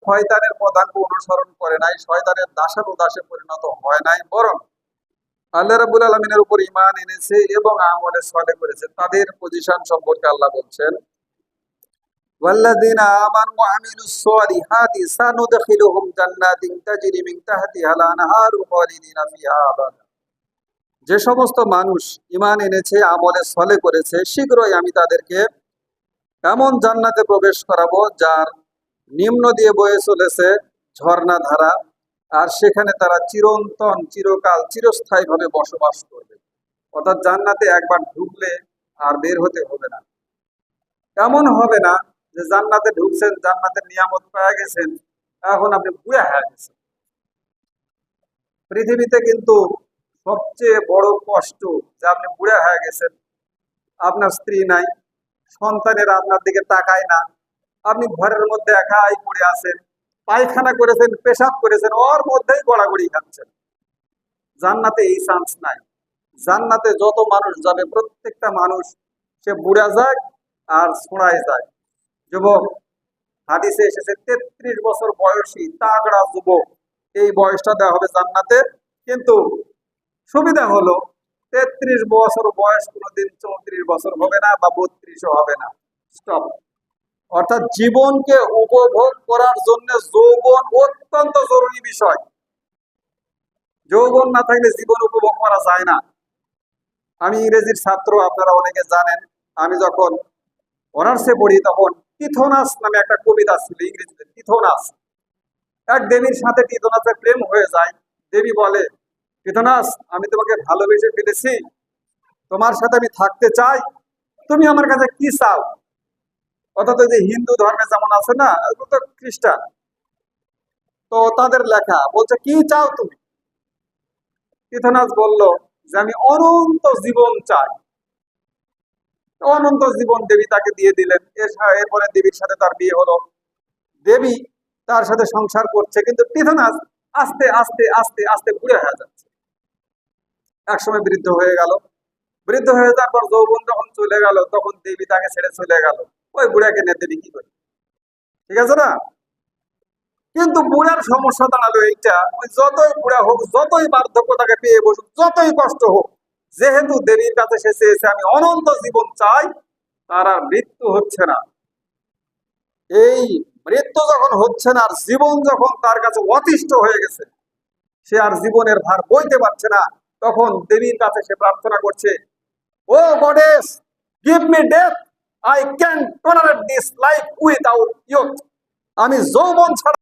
শয়তানের পদাঙ্ক অনুসরণ করে নাই, শয়তানের দাসানুদাসে পরিণত হয় নাই, বরং আল্লাহ রাব্বুল আলামিনের উপর ঈমান এনেছে এবং আমলে সালেহ করেছে। তাদের পজিশন সম্পর্কে আল্লাহ বলছেন, ওয়াল্লাযীনা আমানু ওয়া আমিলুস সালিহাতি সানুদখিলুহুম জান্নাতিন তাজরি মিন তাহতিহাল আনহারু খালিদিনা ফিহা আবাদা। যে সমস্ত মানুষ ঈমান এনেছে, আমলে সালেহ করেছে, শীঘ্রই আমি তাদেরকে এমন জান্নাতে প্রবেশ করাবো যার নিম্ন দিয়ে বয়ে চলেছে ঝর্ণা ধারা, আর সেখানে তারা চিরন্তন, চিরকাল, চিরস্থায়ীভাবে বসবাস করবে। অর্থাৎ জান্নাতে একবার ঢুকলে আর বের হতে হবে না। এমন হবে না যে জান্নাতে ঢুকছেন, জান্নাতের নিয়ামত পেয়ে গেছেন, এখন আপনি বুড়া হয়ে গেছেন। পৃথিবীতে কিন্তু সবচেয়ে বড় কষ্ট যে আপনি বুড়া হয়ে গেছেন, আপনার স্ত্রী নাই, সন্তানেরা আপনার দিকে তাকায় না, আপনি ঘরের মধ্যে একাই পড়ে আছেন, পায়খানা করেছেন, পেশাব করেছেন, ওর মধ্যেই গড়াগড়ি খাচ্ছেন। জান্নাতে এই চান্স নাই। জান্নাতে যত মানুষ যাবে, প্রত্যেকটা মানুষ সে বুড়া যায় আর ছোঁড়ায় যায়। যুবক, হাদিসে এসেছে 33 বছর বয়সী তাগড়া যুবক, এই বয়সটা দেওয়া হবে জান্নাতে। কিন্তু সুবিধা হলো 33 বছর বয়স কোনোদিন 34 বছর হবে না বা 32ও হবে না। স্টপ। অর্থাৎ জীবনকে উপভোগ করার জন্য যৌবন অত্যন্ত জরুরি বিষয়। যৌবন না থাকলে জীবন উপভোগ করা যায় না। আমি ইংরেজির ছাত্র, আপনারা অনেকে জানেন। আমি যখন অনার্সে পড়ি তখন টিথোনাস নামে একটা কবিতা ছিল ইংরেজিতে। টিথোনাস, এক দেবীর সাথে টিথোনাসের প্রেম হয়ে যায়। দেবী বলে, টিথোনাস, আমি তোমাকে ভালোবেসে ফেলেছি, তোমার সাথে আমি থাকতে চাই, তুমি আমার কাছে কি চাও? অর্থাৎ যে হিন্দু ধর্মে যেমন আছে না, এগুলো তো খ্রিস্টান, তো তাদের লেখা বলছে, কি চাও তুমি? টিথোনাস বলল যে আমি অনন্ত জীবন চাই। অনন্ত জীবন দেবী তাকে দিয়ে দিলেন। এরপরে দেবীর সাথে তার বিয়ে হলো। দেবী তার সাথে সংসার করছে, কিন্তু টিথোনাস আস্তে আস্তে আস্তে আস্তে বুড়ে হয়ে যাচ্ছে। একসময় বৃদ্ধ হয়ে গেল। বৃদ্ধ হয়ে যাওয়ার পর যৌবন যখন চলে গেল, তখন দেবী তাকে ছেড়ে চলে গেল। ওই বুড়াকে নিয়ে দেবী কি করে? ঠিক আছে না? কিন্তু বুড়ার সমস্যা দাঁড়ালো এইটা, ওই যতই বুড়া হোক, যতই বার্ধক্য তাকে পেয়ে বসুক, যতই কষ্ট হোক, যেহেতু দেবীর কাছে সে চেয়েছে আমি অনন্ত জীবন চাই, তার আর মৃত্যু হচ্ছে না। এই মৃত্যু যখন হচ্ছে না, আর জীবন যখন তার কাছে অতিষ্ঠ হয়ে গেছে, সে আর জীবনের ভার বইতে পারছে না, তখন দেবীর কাছে সে প্রার্থনা করছে, O goddess, give me death, I can tolerate this life without youth. আমি যৌবন ছাড়া